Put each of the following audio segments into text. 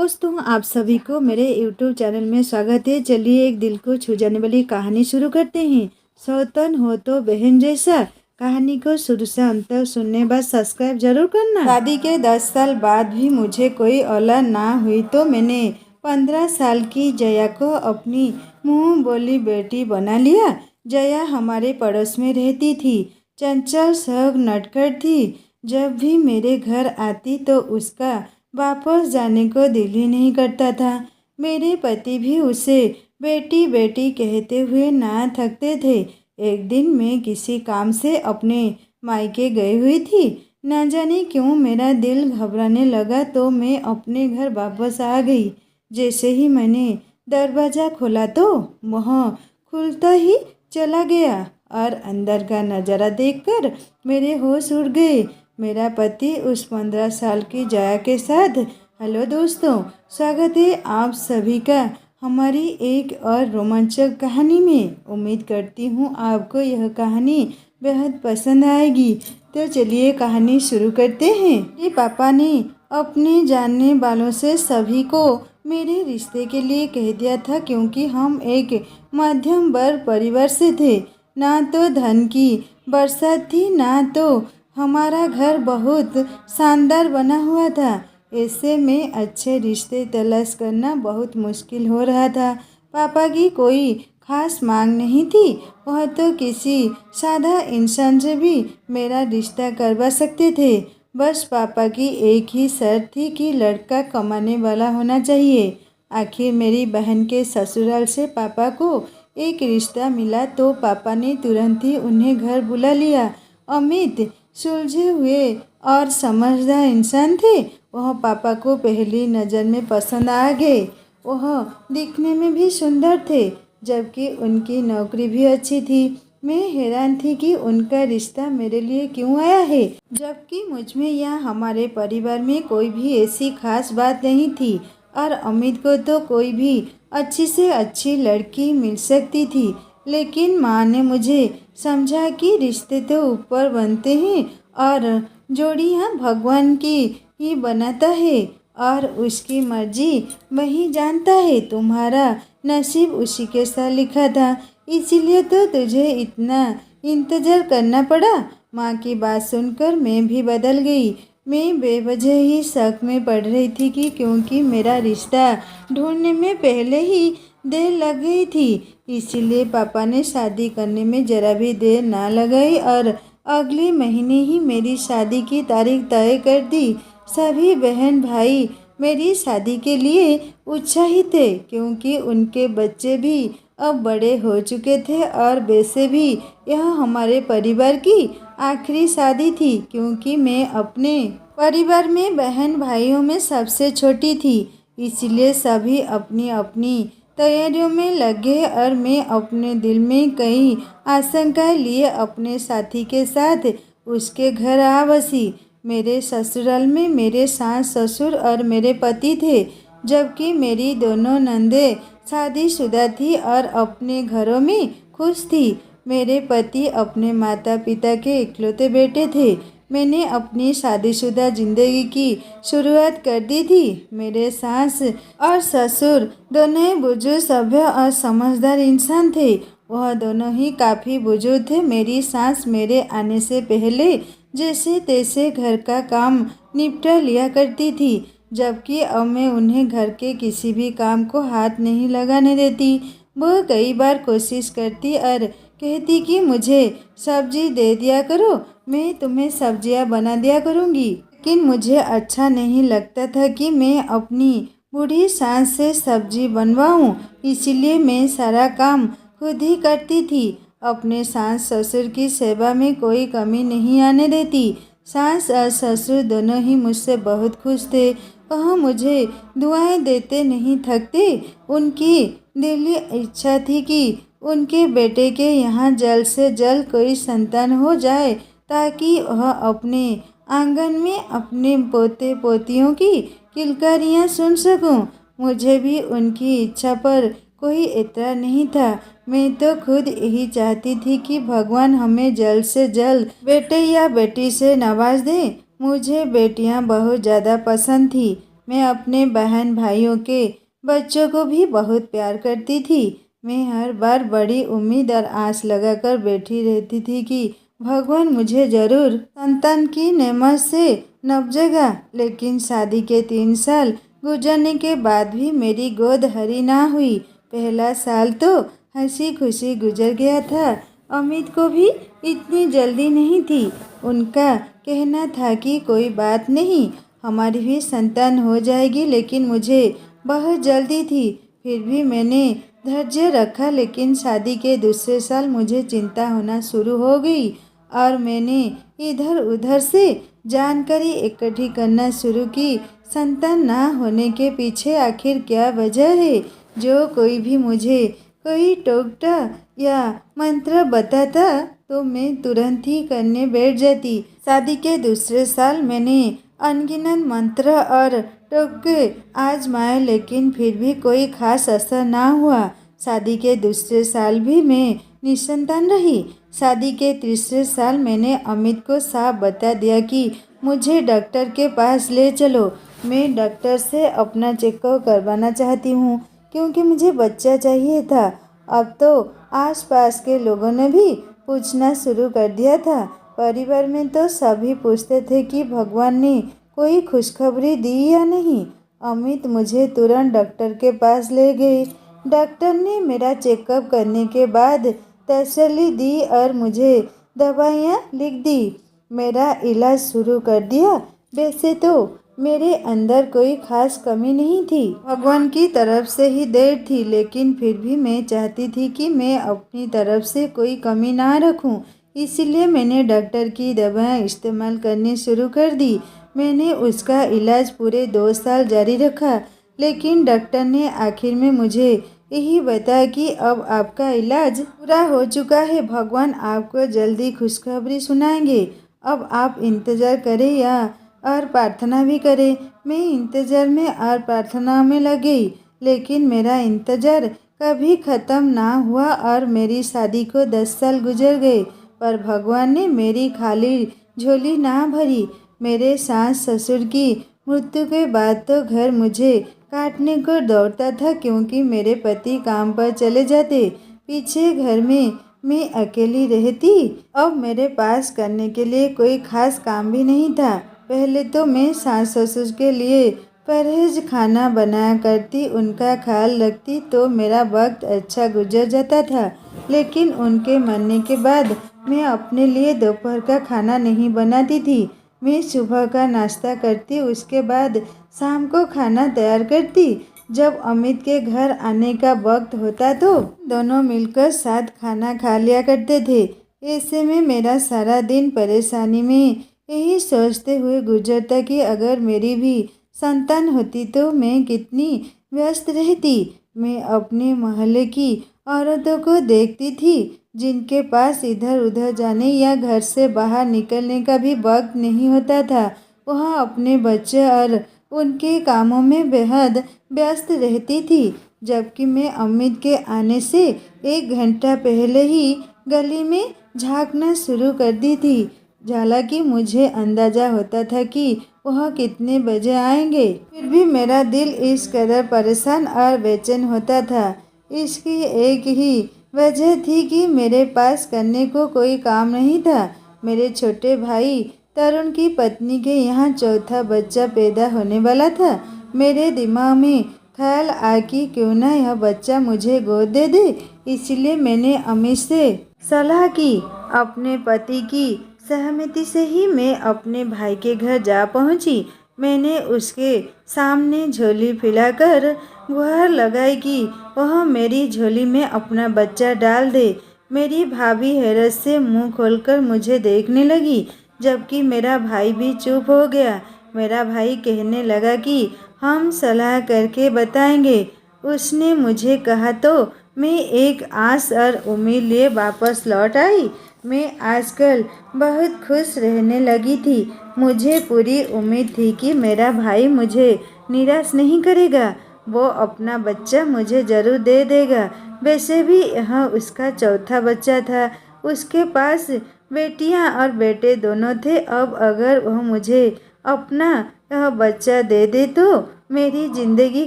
दोस्तों, आप सभी को मेरे YouTube चैनल में स्वागत है। चलिए एक दिल को छू जाने वाली कहानी शुरू करते हैं। सौतन हो तो बहन जैसा। कहानी को शुरू से अंत तक सुनने बाद सब्सक्राइब जरूर करना। शादी के 10 साल बाद भी मुझे कोई औलाद ना हुई तो मैंने 15 साल की जया को अपनी मुँह बोली बेटी बना लिया। जया हमारे पड़ोस में रहती थी। चंचल सग नटखट थी। जब भी मेरे घर आती तो उसका वापस जाने को दिल ही नहीं करता था। मेरे पति भी उसे बेटी बेटी कहते हुए ना थकते थे। एक दिन मैं किसी काम से अपने मायके गई हुई थी। न जाने क्यों मेरा दिल घबराने लगा तो मैं अपने घर वापस आ गई। जैसे ही मैंने दरवाज़ा खोला तो वह खुलता ही चला गया और अंदर का नज़ारा देखकर मेरे होश उड़ गए। मेरा पति उस 15 साल की जया के साथ। हेलो दोस्तों, स्वागत है आप सभी का हमारी एक और रोमांचक कहानी में। उम्मीद करती हूँ आपको यह कहानी बेहद पसंद आएगी। तो चलिए कहानी शुरू करते हैं। मेरे पापा ने अपने जानने वालों से सभी को मेरे रिश्ते के लिए कह दिया था, क्योंकि हम एक मध्यम वर्ग परिवार से थे। ना तो धन की बरसात थी, ना तो हमारा घर बहुत शानदार बना हुआ था। ऐसे में अच्छे रिश्ते तलाश करना बहुत मुश्किल हो रहा था। पापा की कोई खास मांग नहीं थी। वह तो किसी सादा इंसान से भी मेरा रिश्ता करवा सकते थे। बस पापा की एक ही शर्त थी कि लड़का कमाने वाला होना चाहिए। आखिर मेरी बहन के ससुराल से पापा को एक रिश्ता मिला तो पापा ने तुरंत ही उन्हें घर बुला लिया। अमित सुलझे हुए और समझदार इंसान थे। वह पापा को पहली नज़र में पसंद आ गए। वह दिखने में भी सुंदर थे, जबकि उनकी नौकरी भी अच्छी थी। मैं हैरान थी कि उनका रिश्ता मेरे लिए क्यों आया है, जबकि मुझ में या हमारे परिवार में कोई भी ऐसी खास बात नहीं थी। और अमित को तो कोई भी अच्छी से अच्छी लड़की मिल सकती थी। लेकिन माँ ने मुझे समझा कि रिश्ते तो ऊपर बनते हैं और जोड़ियाँ भगवान की ही बनाता है और उसकी मर्जी वही जानता है। तुम्हारा नसीब उसी के साथ लिखा था, इसीलिए तो तुझे इतना इंतज़ार करना पड़ा। माँ की बात सुनकर मैं भी बदल गई। मैं बेवजह ही शक में पड़ रही थी कि क्योंकि मेरा रिश्ता ढूंढने में पहले ही देर लग गई थी, इसीलिए पापा ने शादी करने में ज़रा भी देर ना लगाई और अगले महीने ही मेरी शादी की तारीख तय कर दी। सभी बहन भाई मेरी शादी के लिए उत्साहित थे, क्योंकि उनके बच्चे भी अब बड़े हो चुके थे और वैसे भी यह हमारे परिवार की आखिरी शादी थी, क्योंकि मैं अपने परिवार में बहन भाइयों में सबसे छोटी थी। इसलिए सभी अपनी अपनी तैयारियों में लगे और मैं अपने दिल में कई आशंकाएं लिए अपने साथी के साथ उसके घर आ बसी। मेरे ससुराल में मेरे सास ससुर और मेरे पति थे, जबकि मेरी दोनों नंदें शादीशुदा थी और अपने घरों में खुश थी। मेरे पति अपने माता पिता के इकलौते बेटे थे। मैंने अपनी शादीशुदा जिंदगी की शुरुआत कर दी थी। मेरे सास और ससुर दोनों ही बुजुर्ग, सभ्य और समझदार इंसान थे। वह दोनों ही काफ़ी बुजुर्ग थे। मेरी सास मेरे आने से पहले जैसे तैसे घर का काम निपटा लिया करती थी, जबकि अब मैं उन्हें घर के किसी भी काम को हाथ नहीं लगाने देती। वह कई बार कोशिश करती और कहती कि मुझे सब्जी दे दिया करो, मैं तुम्हें सब्जियां बना दिया करूँगी। लेकिन मुझे अच्छा नहीं लगता था कि मैं अपनी बूढ़ी सास से सब्जी बनवाऊँ, इसीलिए मैं सारा काम खुद ही करती थी। अपने सास ससुर की सेवा में कोई कमी नहीं आने देती। सास और ससुर दोनों ही मुझसे बहुत खुश थे। वह मुझे दुआएं देते नहीं थकते। उनकी दिली इच्छा थी कि उनके बेटे के यहाँ जल्द से जल्द कोई संतान हो जाए, ताकि वह अपने आंगन में अपने पोते पोतियों की किलकारियाँ सुन सकूं। मुझे भी उनकी इच्छा पर कोई एतराज़ नहीं था। मैं तो खुद यही चाहती थी कि भगवान हमें जल्द से जल्द बेटे या बेटी से नवाज दे। मुझे बेटियां बहुत ज़्यादा पसंद थी। मैं अपने बहन भाइयों के बच्चों को भी बहुत प्यार करती थी। मैं हर बार बड़ी उम्मीद और आस लगाकर बैठी रहती थी कि भगवान मुझे जरूर संतान की नेमत से नवाजेगा। लेकिन शादी के 3 साल गुजरने के बाद भी मेरी गोद हरी ना हुई। पहला साल तो हंसी खुशी गुजर गया था। अमित को भी इतनी जल्दी नहीं थी। उनका कहना था कि कोई बात नहीं, हमारी भी संतान हो जाएगी, लेकिन मुझे बहुत जल्दी थी। फिर भी मैंने धैर्य रखा। लेकिन शादी के दूसरे साल मुझे चिंता होना शुरू हो गई और मैंने इधर उधर से जानकारी इकट्ठी करना शुरू की। संतान ना होने के पीछे आखिर क्या वजह है? जो कोई भी मुझे कोई टोकता या मंत्र बताता तो मैं तुरंत ही करने बैठ जाती। शादी के दूसरे साल मैंने अनगिनत मंत्र और टोटके आजमाए, लेकिन फिर भी कोई खास असर ना हुआ। शादी के दूसरे साल भी मैं निसंतान रही। शादी के तीसरे साल मैंने अमित को साफ बता दिया कि मुझे डॉक्टर के पास ले चलो। मैं डॉक्टर से अपना चेकअप करवाना चाहती हूँ क्योंकि मुझे बच्चा चाहिए था। अब तो आसपास के लोगों ने भी पूछना शुरू कर दिया था। परिवार में तो सभी पूछते थे कि भगवान ने कोई खुशखबरी दी या नहीं। अमित मुझे तुरंत डॉक्टर के पास ले गए। डॉक्टर ने मेरा चेकअप करने के बाद तसल्ली दी और मुझे दवाइयाँ लिख दी। मेरा इलाज शुरू कर दिया। वैसे तो मेरे अंदर कोई खास कमी नहीं थी, भगवान की तरफ से ही देर थी, लेकिन फिर भी मैं चाहती थी कि मैं अपनी तरफ से कोई कमी ना रखूं। इसीलिए मैंने डॉक्टर की दवाएं इस्तेमाल करनी शुरू कर दी। मैंने उसका इलाज पूरे 2 साल जारी रखा, लेकिन डॉक्टर ने आखिर में मुझे यही बताया कि अब आपका इलाज पूरा हो चुका है। भगवान आपको जल्दी खुशखबरी सुनाएंगे। अब आप इंतज़ार करें या और प्रार्थना भी करें। मैं इंतज़ार में और प्रार्थना में लग गई, लेकिन मेरा इंतज़ार कभी ख़त्म ना हुआ और मेरी शादी को 10 साल गुजर गए, पर भगवान ने मेरी खाली झोली ना भरी। मेरे सास ससुर की मृत्यु के बाद तो घर मुझे काटने को दौड़ता था, क्योंकि मेरे पति काम पर चले जाते। पीछे घर में मैं अकेली रहती। अब मेरे पास करने के लिए कोई खास काम भी नहीं था। पहले तो मैं सास ससुर के लिए परहेज खाना बनाया करती, उनका ख्याल रखती, तो मेरा वक्त अच्छा गुजर जाता था। लेकिन उनके मरने के बाद मैं अपने लिए दोपहर का खाना नहीं बनाती थी। मैं सुबह का नाश्ता करती, उसके बाद शाम को खाना तैयार करती। जब अमित के घर आने का वक्त होता तो दोनों मिलकर साथ खाना खा लिया करते थे। ऐसे में मेरा सारा दिन परेशानी में यही सोचते हुए गुजरता कि अगर मेरी भी संतान होती तो मैं कितनी व्यस्त रहती। मैं अपने मोहल्ले की औरतों को देखती थी जिनके पास इधर उधर जाने या घर से बाहर निकलने का भी वक्त नहीं होता था। वह अपने बच्चे और उनके कामों में बेहद व्यस्त रहती थी, जबकि मैं अमित के आने से 1 घंटा पहले ही गली में झांकना शुरू कर दी थी। हालांकि मुझे अंदाजा होता था कि वह कितने बजे आएंगे, फिर भी मेरा दिल इस कदर परेशान और बेचैन होता था। इसकी एक ही वजह थी कि मेरे पास करने को कोई काम नहीं था। मेरे छोटे भाई तरुण की पत्नी के यहाँ चौथा बच्चा पैदा होने वाला था। मेरे दिमाग में ख्याल आया कि क्यों ना यह बच्चा मुझे गोद दे दे। इसलिए मैंने अमित से सलाह की। अपने पति की सहमति से ही मैं अपने भाई के घर जा पहुंची। मैंने उसके सामने झोली फैलाकर गुहार लगाई कि वह मेरी झोली में अपना बच्चा डाल दे। मेरी भाभी हैरत से मुंह खोलकर मुझे देखने लगी, जबकि मेरा भाई भी चुप हो गया। मेरा भाई कहने लगा कि हम सलाह करके बताएंगे। उसने मुझे कहा तो मैं एक आस और उम्मीद लिए वापस लौट आई। मैं आजकल बहुत खुश रहने लगी थी। मुझे पूरी उम्मीद थी कि मेरा भाई मुझे निराश नहीं करेगा। वो अपना बच्चा मुझे जरूर दे देगा। वैसे भी यह उसका चौथा बच्चा था। उसके पास बेटियां और बेटे दोनों थे। अब अगर वह मुझे अपना यह बच्चा दे दे तो मेरी ज़िंदगी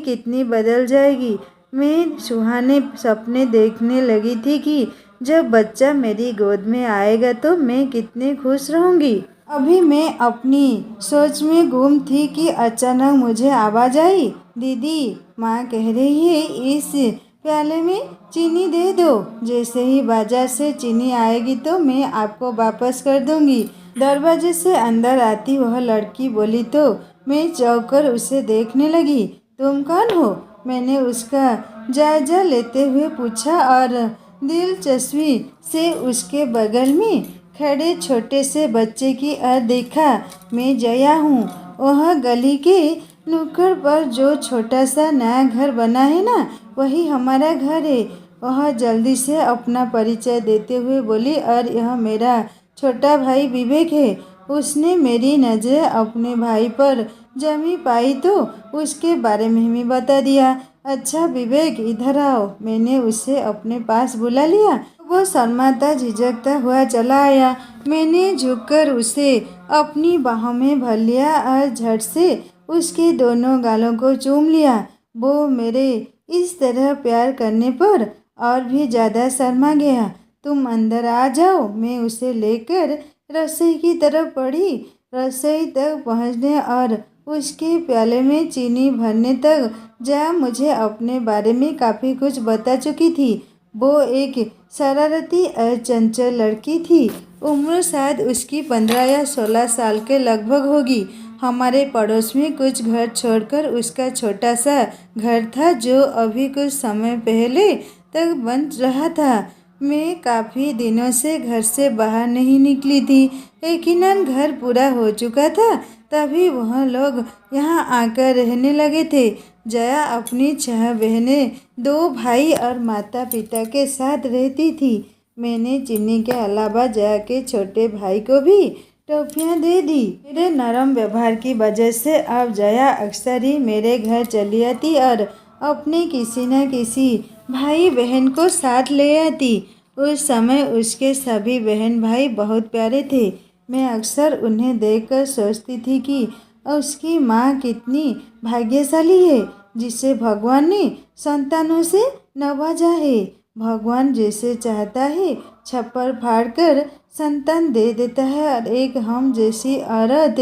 कितनी बदल जाएगी। मैं सुहाने सपने देखने लगी थी कि जब बच्चा मेरी गोद में आएगा तो मैं कितनी खुश रहूँगी। अभी मैं अपनी सोच में गुम थी कि अचानक मुझे आवाज़ आई, दीदी, माँ कह रही है इस प्याले में चीनी दे दो। जैसे ही बाजार से चीनी आएगी तो मैं आपको वापस कर दूंगी। दरवाजे से अंदर आती वह लड़की बोली तो मैं चौंक कर उसे देखने लगी। तुम कौन हो? मैंने उसका जायजा लेते हुए पूछा और दिलचस्पी से उसके बगल में खड़े छोटे से बच्चे की ओर देखा। मैं जया हूँ। वह गली के नुक्कड़ पर जो छोटा सा नया घर बना है ना, वही हमारा घर है। वह जल्दी से अपना परिचय देते हुए बोली, और यह मेरा छोटा भाई विवेक है। उसने मेरी नज़रें अपने भाई पर जमी पाई तो उसके बारे में भी बता दिया। अच्छा विवेक, इधर आओ। मैंने उसे अपने पास बुला लिया। वो शर्माता झिझकता हुआ चला आया। मैंने झुककर उसे अपनी बाहों में भर लिया और झट से उसके दोनों गालों को चूम लिया। वो मेरे इस तरह प्यार करने पर और भी ज़्यादा शर्मा गया। तुम अंदर आ जाओ। मैं उसे लेकर रसोई की तरफ बढ़ी। रसोई तक पहुंचने और उसके प्याले में चीनी भरने तक जया मुझे अपने बारे में काफ़ी कुछ बता चुकी थी। वो एक शरारती और चंचल लड़की थी। उम्र शायद उसकी 15 या 16 साल के लगभग होगी। हमारे पड़ोस में कुछ घर छोड़कर उसका छोटा सा घर था जो अभी कुछ समय पहले तक बन रहा था। मैं काफ़ी दिनों से घर से बाहर नहीं निकली थी। यकीनन घर पूरा हो चुका था तभी वह लोग यहाँ आकर रहने लगे थे। जया अपनी 6 बहनें, 2 भाई और माता पिता के साथ रहती थी। मैंने चीनी के अलावा जया के छोटे भाई को भी टॉफियाँ दे दी। मेरे नरम व्यवहार की वजह से अब जया अक्सर ही मेरे घर चली आती और अपने किसी न किसी भाई बहन को साथ ले आती। उस समय उसके सभी बहन भाई बहुत प्यारे थे। मैं अक्सर उन्हें देखकर सोचती थी कि उसकी माँ कितनी भाग्यशाली है जिसे भगवान ने संतानों से नवाजा है। भगवान जैसे चाहता है छप्पर फाड़कर संतान दे देता है और एक हम जैसी औरत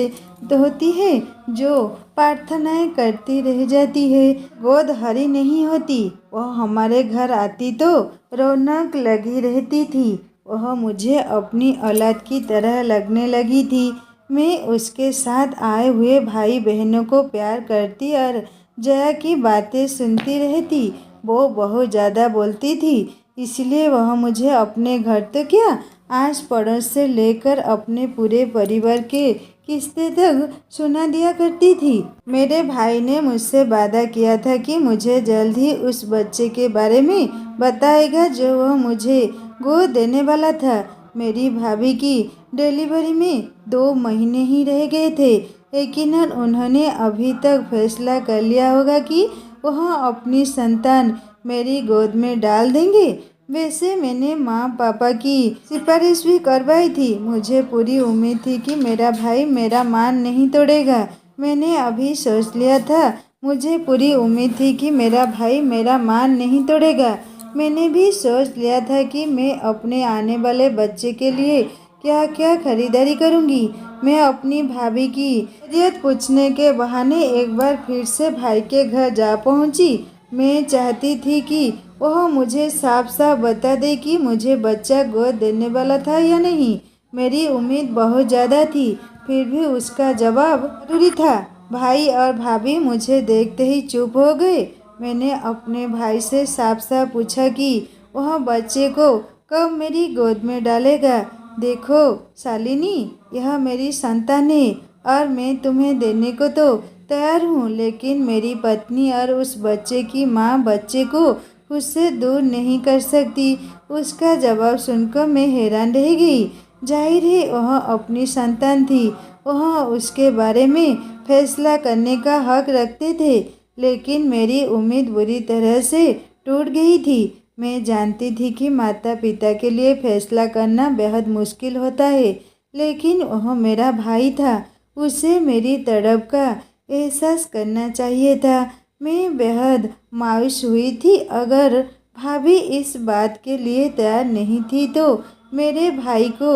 होती है जो प्रार्थनाएं करती रह जाती है। गोद हरी नहीं होती। वह हमारे घर आती तो रौनक लगी रहती थी। वह मुझे अपनी औलाद की तरह लगने लगी थी। मैं उसके साथ आए हुए भाई बहनों को प्यार करती और जया की बातें सुनती रहती। वो बहुत ज़्यादा बोलती थी, इसलिए वह मुझे अपने घर तो क्या, आस पड़ोस से लेकर अपने पूरे परिवार के किस्से तक सुना दिया करती थी। मेरे भाई ने मुझसे वादा किया था कि मुझे जल्द ही उस बच्चे के बारे में बताएगा जो वह मुझे गोद देने वाला था। मेरी भाभी की डिलीवरी में 2 महीने ही रह गए थे। यकीनन उन्होंने अभी तक फैसला कर लिया होगा कि वह अपनी संतान मेरी गोद में डाल देंगे। वैसे मैंने माँ पापा की सिफारिश भी करवाई थी। मुझे पूरी उम्मीद थी कि मेरा भाई मेरा मान नहीं तोड़ेगा। मैंने अभी सोच लिया था, मुझे पूरी उम्मीद थी कि मेरा भाई मेरा मान नहीं तोड़ेगा। मैंने भी सोच लिया था कि मैं अपने आने वाले बच्चे के लिए क्या क्या खरीदारी करूंगी। मैं अपनी भाभी की खैरियत पूछने के बहाने एक बार फिर से भाई के घर जा पहुंची। मैं चाहती थी कि वह मुझे साफ साफ बता दे कि मुझे बच्चा गोद देने वाला था या नहीं। मेरी उम्मीद बहुत ज़्यादा थी, फिर भी उसका जवाब जरूरी था। भाई और भाभी मुझे देखते ही चुप हो गए। मैंने अपने भाई से साफ साफ पूछा कि वह बच्चे को कब मेरी गोद में डालेगा। देखो शालिनी, यह मेरी संतान है और मैं तुम्हें देने को तो तैयार हूँ, लेकिन मेरी पत्नी और उस बच्चे की माँ बच्चे को खुद से दूर नहीं कर सकती। उसका जवाब सुनकर मैं हैरान रह गई। जाहिर है वह अपनी संतान थी, वह उसके बारे में फैसला करने का हक रखते थे, लेकिन मेरी उम्मीद बुरी तरह से टूट गई थी। मैं जानती थी कि माता पिता के लिए फैसला करना बेहद मुश्किल होता है, लेकिन वह मेरा भाई था। उसे मेरी तड़प का एहसास करना चाहिए था। मैं बेहद मायूस हुई थी। अगर भाभी इस बात के लिए तैयार नहीं थी तो मेरे भाई को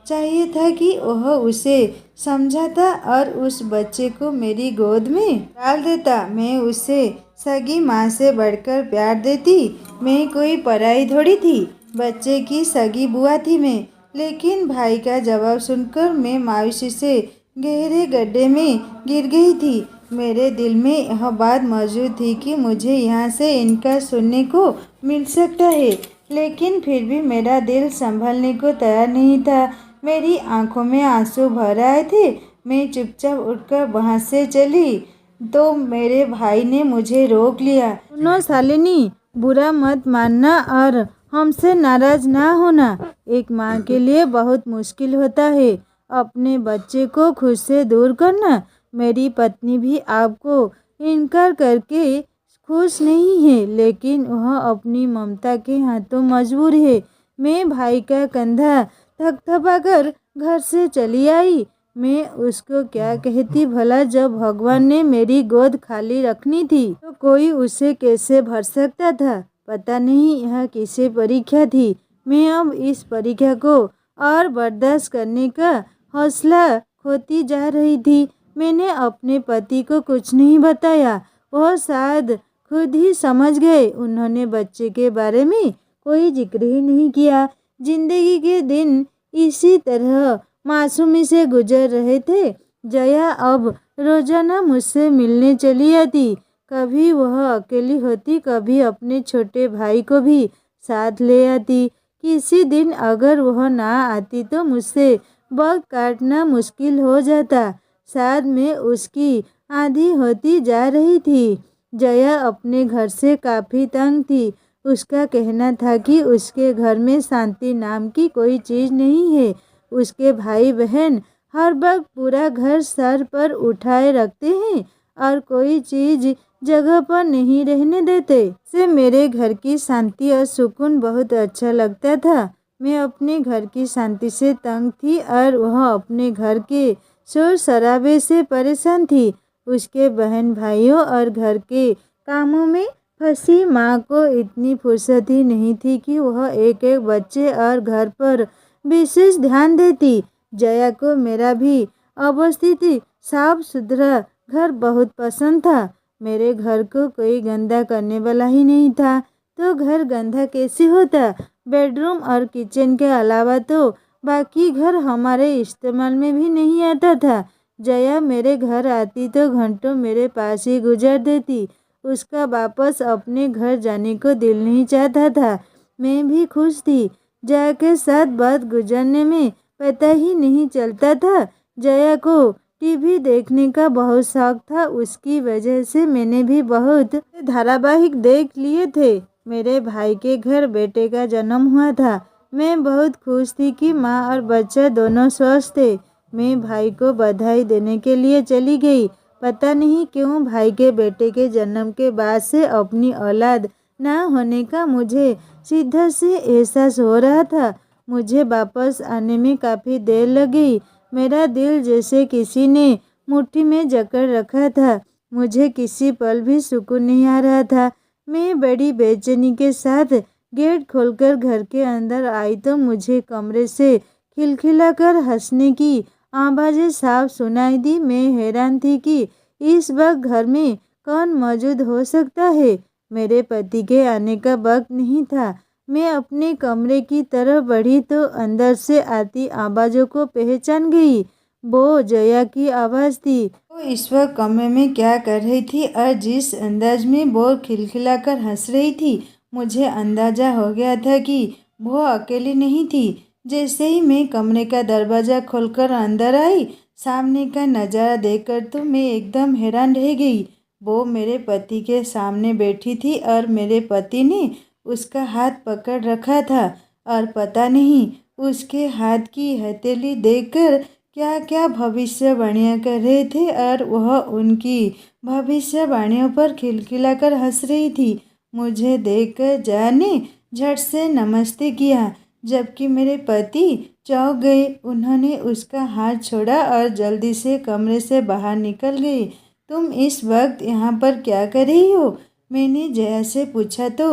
चाहिए था कि वह उसे समझाता और उस बच्चे को मेरी गोद में डाल देता। मैं उसे सगी माँ से बढ़कर प्यार देती। मैं कोई पराई थोड़ी थी, बच्चे की सगी बुआ थी मैं। लेकिन भाई का जवाब सुनकर मैं मायूसी से गहरे गड्ढे में गिर गई थी। मेरे दिल में यह बात मौजूद थी कि मुझे यहाँ से इनका सुनने को मिल सकता है, लेकिन फिर भी मेरा दिल संभलने को तैयार नहीं था। मेरी आंखों में आंसू भर आए थे। मैं चुपचाप उठकर वहाँ से चली तो मेरे भाई ने मुझे रोक लिया। सुनो शालिनी, बुरा मत मानना और हमसे नाराज ना होना। एक माँ के लिए बहुत मुश्किल होता है अपने बच्चे को खुद से दूर करना। मेरी पत्नी भी आपको इनकार करके खुश नहीं है, लेकिन वह अपनी ममता के हाथों मजबूर है। मैं भाई का कंधा थपथपाकर घर से चली आई। मैं उसको क्या कहती भला, जब भगवान ने मेरी गोद खाली रखनी थी तो कोई उसे कैसे भर सकता था। पता नहीं यह किसे परीक्षा थी। मैं अब इस परीक्षा को और बर्दाश्त करने का हौसला खोती जा रही थी। मैंने अपने पति को कुछ नहीं बताया। वह शायद खुद ही समझ गए। उन्होंने बच्चे के बारे में कोई जिक्र ही नहीं किया। जिंदगी के दिन इसी तरह मासूमी से गुजर रहे थे। जया अब रोजाना मुझसे मिलने चली आती। कभी वह अकेली होती, कभी अपने छोटे भाई को भी साथ ले आती। किसी दिन अगर वह ना आती तो मुझसे वक्त काटना मुश्किल हो जाता। शायद मैं उसकी आधी होती जा रही थी। जया अपने घर से काफ़ी तंग थी। उसका कहना था कि उसके घर में शांति नाम की कोई चीज़ नहीं है। उसके भाई बहन हर वक्त पूरा घर सर पर उठाए रखते हैं और कोई चीज़ जगह पर नहीं रहने देते। से मेरे घर की शांति और सुकून बहुत अच्छा लगता था। मैं अपने घर की शांति से तंग थी और वह अपने घर के शोर शराबे से परेशान थी। उसके बहन भाइयों और घर के कामों में फंसी माँ को इतनी फुर्सत ही नहीं थी कि वह एक एक बच्चे और घर पर विशेष ध्यान देती। जया को मेरा भी अवस्थित साफ सुथरा घर बहुत पसंद था। मेरे घर को कोई गंदा करने वाला ही नहीं था, तो घर गंदा कैसे होता। बेडरूम और किचन के अलावा तो बाकी घर हमारे इस्तेमाल में भी नहीं आता था। जया मेरे घर आती तो घंटों मेरे पास ही गुजार देती। उसका वापस अपने घर जाने को दिल नहीं चाहता था। मैं भी खुश थी। जया के साथ बात गुजरने में पता ही नहीं चलता था। जया को टीवी देखने का बहुत शौक था। उसकी वजह से मैंने भी बहुत धारावाहिक देख लिए थे। मेरे भाई के घर बेटे का जन्म हुआ था। मैं बहुत खुश थी कि माँ और बच्चा दोनों स्वस्थ थे। मैं भाई को बधाई देने के लिए चली गई। पता नहीं क्यों भाई के बेटे के जन्म के बाद से अपनी औलाद ना होने का मुझे सीधा से एहसास हो रहा था। मुझे वापस आने में काफ़ी देर लगी। मेरा दिल जैसे किसी ने मुट्ठी में जकड़ रखा था। मुझे किसी पल भी सुकून नहीं आ रहा था। मैं बड़ी बेचैनी के साथ गेट खोलकर घर के अंदर आई तो मुझे कमरे से खिलखिलाकर हंसने की आवाज़ें साफ सुनाई दी। मैं हैरान थी कि इस वक्त घर में कौन मौजूद हो सकता है। मेरे पति के आने का वक्त नहीं था। मैं अपने कमरे की तरफ बढ़ी तो अंदर से आती आवाज़ों को पहचान गई। वो जया की आवाज़ थी। वो इस वक्त कमरे में क्या कर रही थी और जिस अंदाज में वो खिलखिलाकर हंस रही थी, मुझे अंदाजा हो गया था कि वो अकेली नहीं थी। जैसे ही मैं कमरे का दरवाज़ा खोलकर अंदर आई, सामने का नज़ारा देखकर तो मैं एकदम हैरान रह गई। वो मेरे पति के सामने बैठी थी और मेरे पति ने उसका हाथ पकड़ रखा था और पता नहीं उसके हाथ की हथेली देखकर क्या क्या भविष्यवाणियाँ कर रहे थे और वह उनकी भविष्यवाणियों पर खिलखिलाकर हंस रही थी। मुझे देखकर जया ने झट से नमस्ते किया, जबकि मेरे पति चौंक गए। उन्होंने उसका हाथ छोड़ा और जल्दी से कमरे से बाहर निकल गए। तुम इस वक्त यहाँ पर क्या कर रही हो? मैंने जया से पूछा तो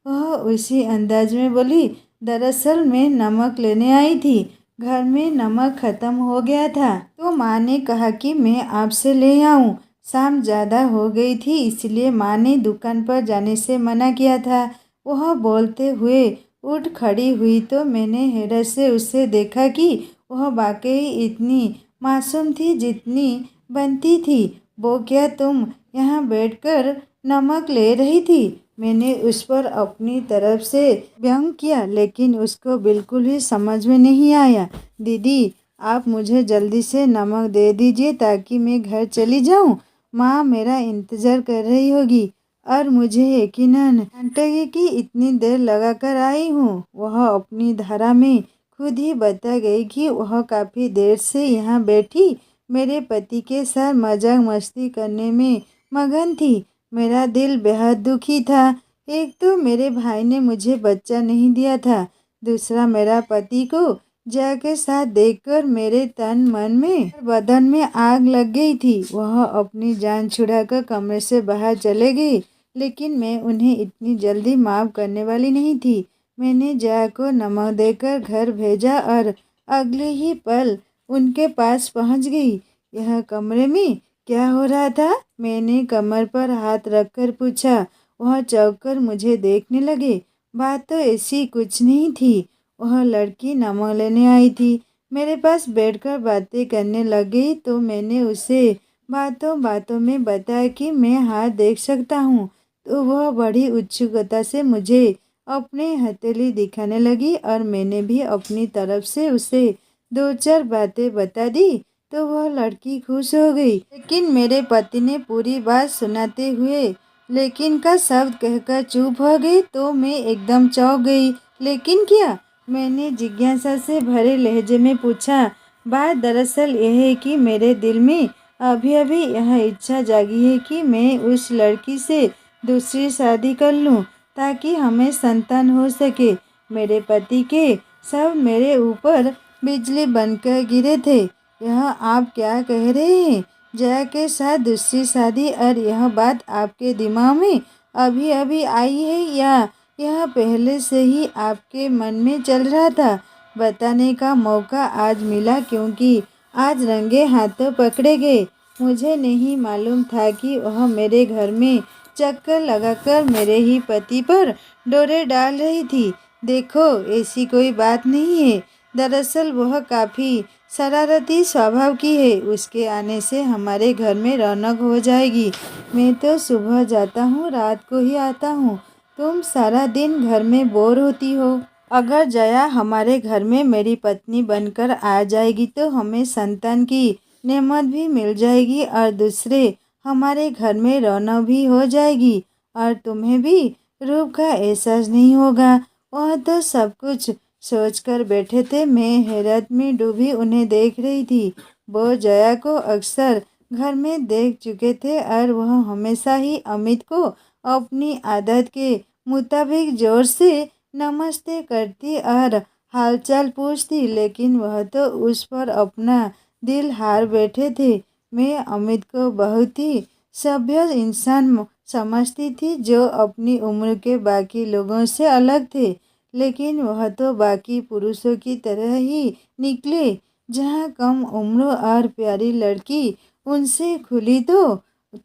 वह उसी अंदाज में बोली, दरअसल मैं नमक लेने आई थी। घर में नमक खत्म हो गया था तो माँ ने कहा कि मैं आपसे ले आऊँ। शाम ज़्यादा हो गई थी इसलिए माँ ने दुकान पर जाने से मना किया था। वह बोलते हुए उठ खड़ी हुई तो मैंने हैरत से उसे देखा कि वह वाकई इतनी मासूम थी जितनी बनती थी। वो क्या तुम यहाँ बैठकर नमक ले रही थी? मैंने उस पर अपनी तरफ से व्यंग किया लेकिन उसको बिल्कुल ही समझ में नहीं आया। दीदी, आप मुझे जल्दी से नमक दे दीजिए ताकि मैं घर चली जाऊँ। माँ मेरा इंतज़ार कर रही होगी और मुझे यकीनन घंटे की इतनी देर लगाकर आई हूँ। वह अपनी धारा में खुद ही बता गई कि वह काफ़ी देर से यहाँ बैठी मेरे पति के साथ मजाक मस्ती करने में मगन थी। मेरा दिल बेहद दुखी था। एक तो मेरे भाई ने मुझे बच्चा नहीं दिया था, दूसरा मेरा पति को जया के साथ देखकर मेरे तन मन में बदन में आग लग गई थी। वह अपनी जान छुड़ाकर कमरे से बाहर चले गए लेकिन मैं उन्हें इतनी जल्दी माफ़ करने वाली नहीं थी। मैंने जया को नमक देकर घर भेजा और अगले ही पल उनके पास पहुंच गई। यह कमरे में क्या हो रहा था? मैंने कमर पर हाथ रखकर पूछा। वह चौंक कर मुझे देखने लगे। बात तो ऐसी कुछ नहीं थी। वह लड़की नमक लेने आई थी, मेरे पास बैठकर बातें करने लग गई तो मैंने उसे बातों बातों में बताया कि मैं हाथ देख सकता हूँ। तो वह बड़ी उत्सुकता से मुझे अपने हथेली दिखाने लगी और मैंने भी अपनी तरफ से उसे दो चार बातें बता दी तो वह लड़की खुश हो गई। लेकिन मेरे पति ने पूरी बात सुनाते हुए लेकिन का शब्द कहकर चुप हो गई तो मैं एकदम चौंक गई। लेकिन क्या? मैंने जिज्ञासा से भरे लहजे में पूछा। बात दरअसल यह है कि मेरे दिल में अभी अभी यह इच्छा जागी है कि मैं उस लड़की से दूसरी शादी कर लूं ताकि हमें संतान हो सके। मेरे पति के सब मेरे ऊपर बिजली बनकर गिरे थे। यह आप क्या कह रहे हैं? जया के साथ दूसरी शादी और यह बात आपके दिमाग में अभी अभी आई है या यह पहले से ही आपके मन में चल रहा था? बताने का मौका आज मिला क्योंकि आज रंगे हाथों पकड़े गए। मुझे नहीं मालूम था कि वह मेरे घर में चक्कर लगाकर मेरे ही पति पर डोरे डाल रही थी। देखो, ऐसी कोई बात नहीं है। दरअसल वह काफ़ी शरारती स्वभाव की है। उसके आने से हमारे घर में रौनक हो जाएगी। मैं तो सुबह जाता हूँ, रात को ही आता हूँ। तुम सारा दिन घर में बोर होती हो। अगर जया हमारे घर में मेरी पत्नी बनकर आ जाएगी तो हमें संतान की नेमत भी मिल जाएगी और दूसरे हमारे घर में रौनक भी हो जाएगी और तुम्हें भी रूप का एहसास नहीं होगा। वह तो सब कुछ सोच कर बैठे थे। मैं हैरत में डूबी उन्हें देख रही थी। वो जया को अक्सर घर में देख चुके थे और वह हमेशा ही अमित को अपनी आदत के मुताबिक जोर से नमस्ते करती और हालचाल पूछती, लेकिन वह तो उस पर अपना दिल हार बैठे थे। मैं अमित को बहुत ही सभ्य इंसान समझती थी जो अपनी उम्र के बाकी लोगों से अलग थे, लेकिन वह तो बाकी पुरुषों की तरह ही निकले। जहाँ कम उम्र और प्यारी लड़की उनसे खुली तो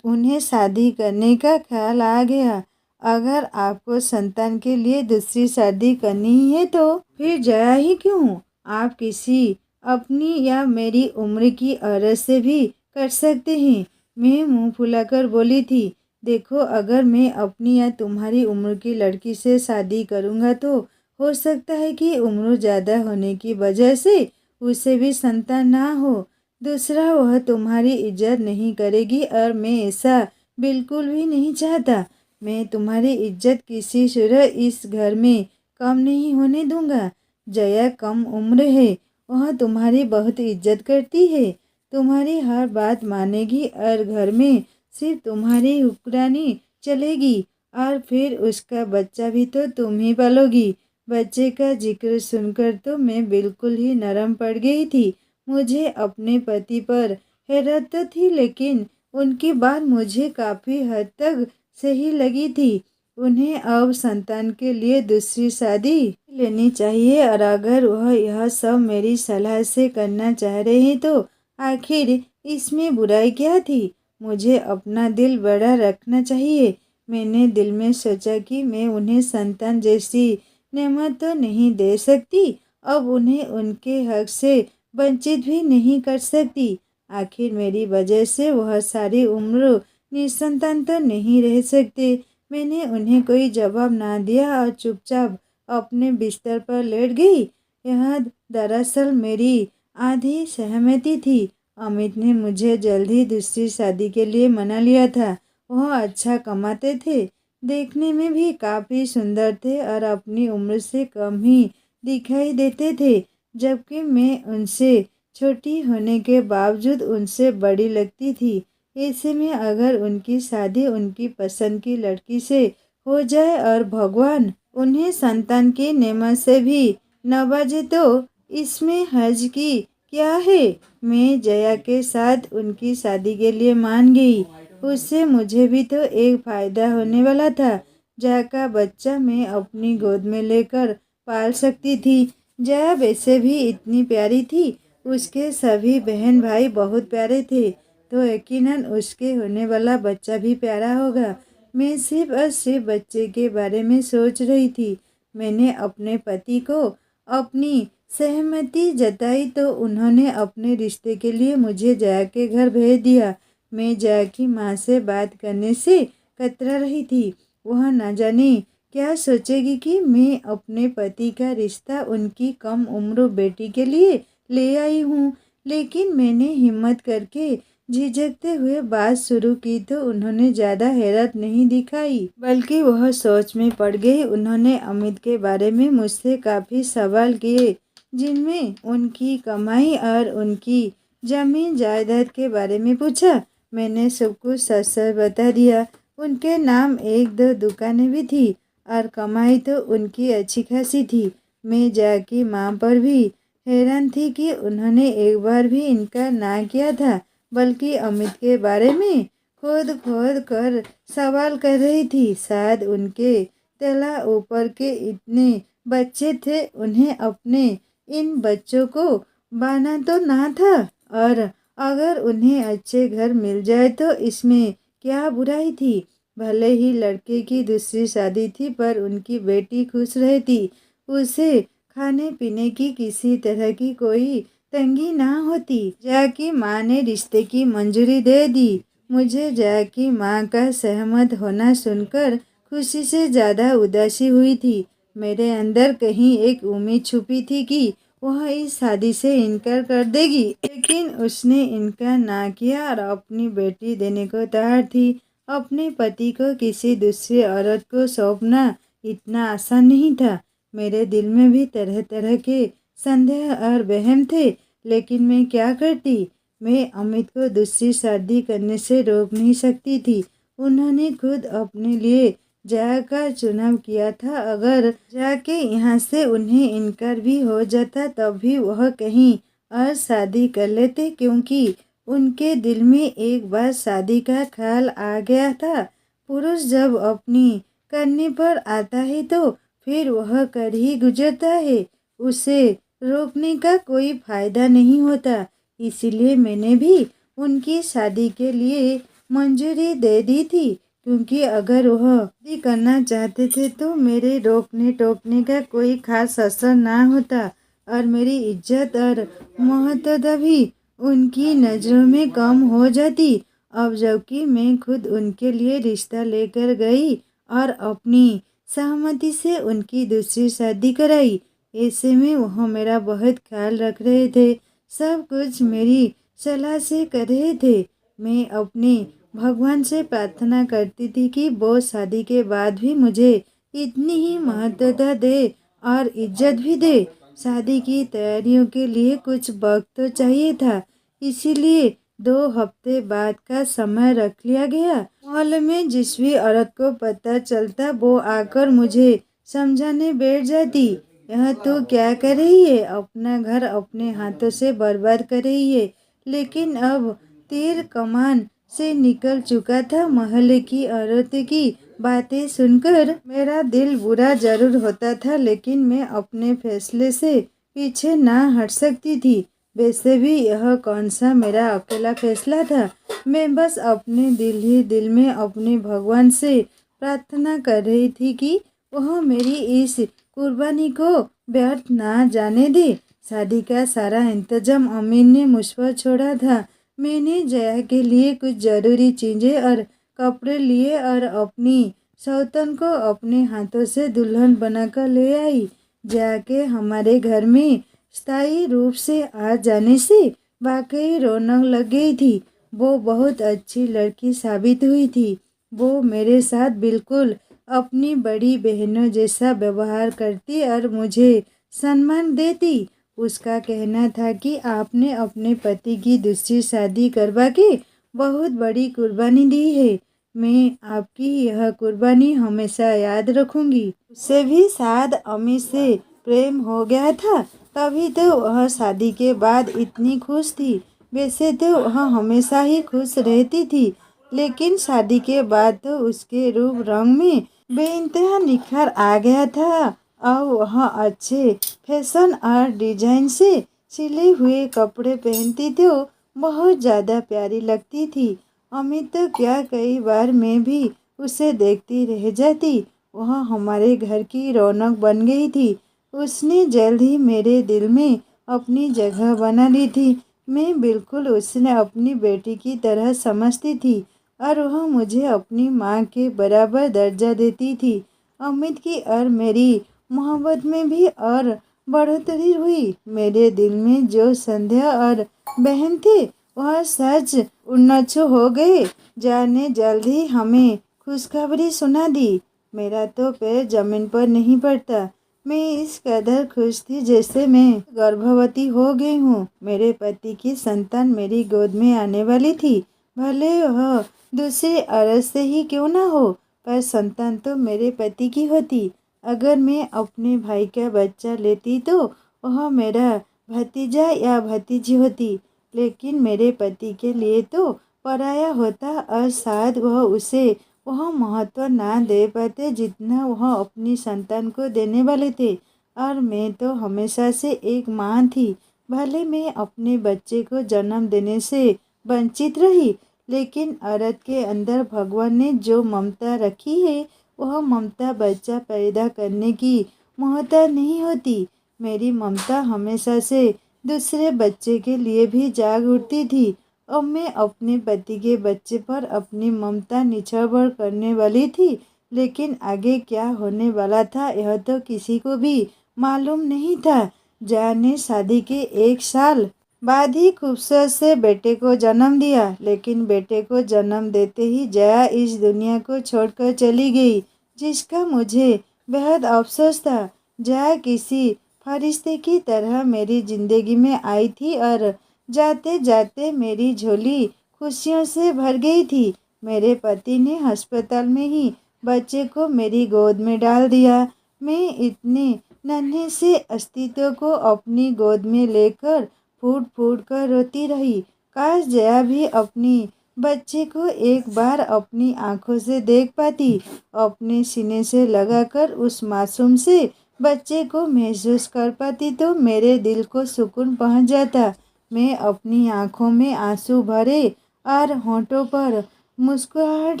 उन्हें शादी करने का ख्याल आ गया। अगर आपको संतान के लिए दूसरी शादी करनी ही है तो फिर जया ही क्यों? आप किसी अपनी या मेरी उम्र की औरत से भी कर सकते हैं। मैं मुंह फुलाकर बोली थी। देखो, अगर मैं अपनी या तुम्हारी उम्र की लड़की से शादी करूँगा तो हो सकता है कि उम्र ज़्यादा होने की वजह से उसे भी संतान ना हो। दूसरा, वह तुम्हारी इज्जत नहीं करेगी और मैं ऐसा बिल्कुल भी नहीं चाहता। मैं तुम्हारी इज्जत किसी सूरत इस घर में कम नहीं होने दूंगा। जया कम उम्र है, वह तुम्हारी बहुत इज्जत करती है, तुम्हारी हर बात मानेगी और घर में सिर्फ तुम्हारी हुक्मरानी चलेगी और फिर उसका बच्चा भी तो तुम ही पालोगी। बच्चे का जिक्र सुनकर तो मैं बिल्कुल ही नरम पड़ गई थी। मुझे अपने पति पर हैरत तो थी लेकिन उनकी बात मुझे काफ़ी हद तक सही लगी थी। उन्हें अब संतान के लिए दूसरी शादी लेनी चाहिए, और अगर वह यह सब मेरी सलाह से करना चाह रहे हैं तो आखिर इसमें बुराई क्या थी। मुझे अपना दिल बड़ा रखना चाहिए। मैंने दिल में सोचा कि मैं उन्हें संतान जैसी नेमत तो नहीं दे सकती, अब उन्हें उनके हक से वंचित भी नहीं कर सकती। आखिर मेरी वजह से वह सारी उम्र निसंतान तो नहीं रह सकते। मैंने उन्हें कोई जवाब ना दिया और चुपचाप अपने बिस्तर पर लेट गई। यह दरअसल मेरी आधी सहमति थी। अमित ने मुझे जल्द ही दूसरी शादी के लिए मना लिया था। वह अच्छा कमाते थे, देखने में भी काफ़ी सुंदर थे और अपनी उम्र से कम ही दिखाई देते थे, जबकि मैं उनसे छोटी होने के बावजूद उनसे बड़ी लगती थी। ऐसे में अगर उनकी शादी उनकी पसंद की लड़की से हो जाए और भगवान उन्हें संतान की नेमत से भी नवाजे तो इसमें हर्ज की क्या है। मैं जया के साथ उनकी शादी के लिए मान गई। उससे मुझे भी तो एक फ़ायदा होने वाला था। जया का बच्चा मैं अपनी गोद में लेकर पाल सकती थी। जया वैसे भी इतनी प्यारी थी। उसके सभी बहन भाई बहुत प्यारे थे, तो यकीनन उसके होने वाला बच्चा भी प्यारा होगा। मैं सिर्फ और सिर्फ बच्चे के बारे में सोच रही थी। मैंने अपने पति को अपनी सहमति जताई तो उन्होंने अपने रिश्ते के लिए मुझे जया के घर भेज दिया। मैं जया की माँ से बात करने से कतरा रही थी। वह न जाने क्या सोचेगी कि मैं अपने पति का रिश्ता उनकी कम उम्र बेटी के लिए ले आई हूँ। लेकिन मैंने हिम्मत करके झिझकते हुए बात शुरू की तो उन्होंने ज़्यादा हैरत नहीं दिखाई, बल्कि वह सोच में पड़ गई। उन्होंने अमित के बारे में मुझसे काफ़ी सवाल किए, जिनमें उनकी कमाई और उनकी जमीन जायदाद के बारे में पूछा। मैंने सब कुछ सच सच बता दिया। उनके नाम एक दो दुकानें भी थी और कमाई तो उनकी अच्छी खासी थी। मैं जया की माँ पर भी हैरान थी कि उन्होंने एक बार भी इनकार ना किया था, बल्कि अमित के बारे में खोद खोद कर सवाल कर रही थी। शायद उनके तला ऊपर के इतने बच्चे थे, उन्हें अपने इन बच्चों को बाना तो ना था, और अगर उन्हें अच्छे घर मिल जाए तो इसमें क्या बुराई थी। भले ही लड़के की दूसरी शादी थी, पर उनकी बेटी खुश रहती। उसे खाने पीने की किसी तरह की कोई तंगी ना होती। जया की माँ ने रिश्ते की मंजूरी दे दी। मुझे जया की माँ का सहमत होना सुनकर खुशी से ज़्यादा उदासी हुई थी। मेरे अंदर कहीं एक उम्मीद छुपी थी कि वह इस शादी से इनकार कर देगी, लेकिन उसने इनकार ना किया और अपनी बेटी देने को तैयार थी। अपने पति को किसी दूसरी औरत को सौंपना इतना आसान नहीं था। मेरे दिल में भी तरह तरह के संदेह और वहम थे, लेकिन मैं क्या करती। मैं अमित को दूसरी शादी करने से रोक नहीं सकती थी। उन्होंने खुद अपने लिए जया का चुनाव किया था। अगर जया के यहाँ से उन्हें इनकार भी हो जाता तब भी वह कहीं और शादी कर लेते, क्योंकि उनके दिल में एक बार शादी का ख्याल आ गया था। पुरुष जब अपनी करने पर आता है तो फिर वह कर ही गुजरता है। उसे रोकने का कोई फायदा नहीं होता। इसीलिए मैंने भी उनकी शादी के लिए मंजूरी दे दी थी, क्योंकि अगर वह शादी करना चाहते थे तो मेरे रोकने टोकने का कोई खास असर ना होता, और मेरी इज्जत और महत्ता भी उनकी नज़रों में कम हो जाती। अब जबकि मैं खुद उनके लिए रिश्ता लेकर गई और अपनी सहमति से उनकी दूसरी शादी कराई, ऐसे में वह मेरा बहुत ख्याल रख रहे थे। सब कुछ मेरी सलाह से कर रहे थे। मैं अपने भगवान से प्रार्थना करती थी कि वो शादी के बाद भी मुझे इतनी ही महत्वता दे और इज्जत भी दे। शादी की तैयारियों के लिए कुछ वक्त तो चाहिए था, इसीलिए 2 हफ्ते बाद का समय रख लिया गया। मोहल्ले में जिस भी औरत को पता चलता वो आकर मुझे समझाने बैठ जाती। यह तो क्या कर रही है, अपना घर अपने हाथों से बर्बाद कर रही है। लेकिन अब तीर कमान से निकल चुका था। मोहल्ले की औरतें की बातें सुनकर मेरा दिल बुरा जरूर होता था, लेकिन मैं अपने फैसले से पीछे ना हट सकती थी। वैसे भी यह कौन सा मेरा अकेला फैसला था। मैं बस अपने दिल ही दिल में अपने भगवान से प्रार्थना कर रही थी कि वह मेरी इस कुर्बानी को व्यर्थ ना जाने दे। शादी का सारा इंतजाम अमीन ने मुझ पर छोड़ा था। मैंने जया के लिए कुछ ज़रूरी चीज़ें और कपड़े लिए और अपनी सौतन को अपने हाथों से दुल्हन बनाकर ले आई। जया के हमारे घर में स्थायी रूप से आ जाने से वाकई रौनक लग गई थी। वो बहुत अच्छी लड़की साबित हुई थी। वो मेरे साथ बिल्कुल अपनी बड़ी बहनों जैसा व्यवहार करती और मुझे सम्मान देती। उसका कहना था कि आपने अपने पति की दूसरी शादी करवा के बहुत बड़ी कुर्बानी दी है। मैं आपकी यह कुर्बानी हमेशा याद रखूंगी। उससे भी शायद अम्मी से प्रेम हो गया था, तभी तो वह शादी के बाद इतनी खुश थी। वैसे तो वह हमेशा ही खुश रहती थी, लेकिन शादी के बाद तो उसके रूप रंग में बेइंतहा निखार आ गया था और वह अच्छे फैशन और डिजाइन से सिले हुए कपड़े पहनती तो बहुत ज़्यादा प्यारी लगती थी। अमित तो क्या, कई बार मैं भी उसे देखती रह जाती। वह हमारे घर की रौनक बन गई थी। उसने जल्द ही मेरे दिल में अपनी जगह बना ली थी। मैं बिल्कुल उसने अपनी बेटी की तरह समझती थी और वह मुझे अपनी माँ के बराबर दर्जा देती थी। अमित की और मेरी मोहब्बत में भी और बढ़ोतरी हुई। मेरे दिल में जो संध्या और बहन थे वह सच उन्नत हो गए। जाने जल्द ही हमें खुशखबरी सुना दी। मेरा तो पैर जमीन पर नहीं पड़ता। मैं इस कदर खुश थी जैसे मैं गर्भवती हो गई हूँ। मेरे पति की संतान मेरी गोद में आने वाली थी। भले वह दूसरी औरत से ही क्यों ना हो, पर संतान तो मेरे पति की होती। अगर मैं अपने भाई का बच्चा लेती तो वह मेरा भतीजा या भतीजी होती, लेकिन मेरे पति के लिए तो पराया होता और शायद वह उसे वह महत्व ना दे पाते जितना वह अपनी संतान को देने वाले थे। और मैं तो हमेशा से एक माँ थी। भले मैं अपने बच्चे को जन्म देने से वंचित रही, लेकिन औरत के अंदर भगवान ने जो ममता रखी है वह ममता बच्चा पैदा करने की मोहताज नहीं होती। मेरी ममता हमेशा से दूसरे बच्चे के लिए भी जाग उठती थी। अब मैं अपने पति के बच्चे पर अपनी ममता निछावर करने वाली थी, लेकिन आगे क्या होने वाला था यह तो किसी को भी मालूम नहीं था। जया ने शादी के 1 साल बाद ही खूबसूरत से बेटे को जन्म दिया, लेकिन बेटे को जन्म देते ही जया इस दुनिया को छोड़कर चली गई, जिसका मुझे बेहद अफसोस था। जया किसी फरिश्ते की तरह मेरी जिंदगी में आई थी और जाते जाते मेरी झोली खुशियों से भर गई थी। मेरे पति ने अस्पताल में ही बच्चे को मेरी गोद में डाल दिया। मैं इतने नन्हे से अस्तित्व को अपनी गोद में लेकर फूट फूट कर रोती रही। काश जया भी अपनी बच्चे को एक बार अपनी आंखों से देख पाती, अपने सीने से लगाकर उस मासूम से बच्चे को महसूस कर पाती तो मेरे दिल को सुकून पहुंच जाता। मैं अपनी आंखों में आंसू भरे और होठों पर मुस्कुराहट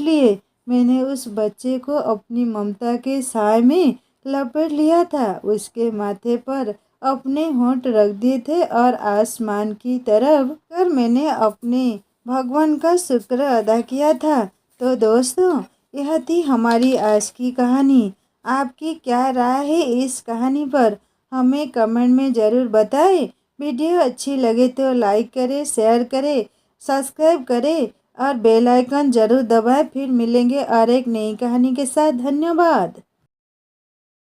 लिए मैंने उस बच्चे को अपनी ममता के साए में लपेट लिया था। उसके माथे पर अपने होंठ रख दिए थे और आसमान की तरफ कर मैंने अपने भगवान का शुक्र अदा किया था। तो दोस्तों, यह थी हमारी आज की कहानी। आपकी क्या राय है इस कहानी पर, हमें कमेंट में ज़रूर बताएं। वीडियो अच्छी लगे तो लाइक करें, शेयर करें, सब्सक्राइब करें और बेल आइकन ज़रूर दबाएं। फिर मिलेंगे और एक नई कहानी के साथ। धन्यवाद।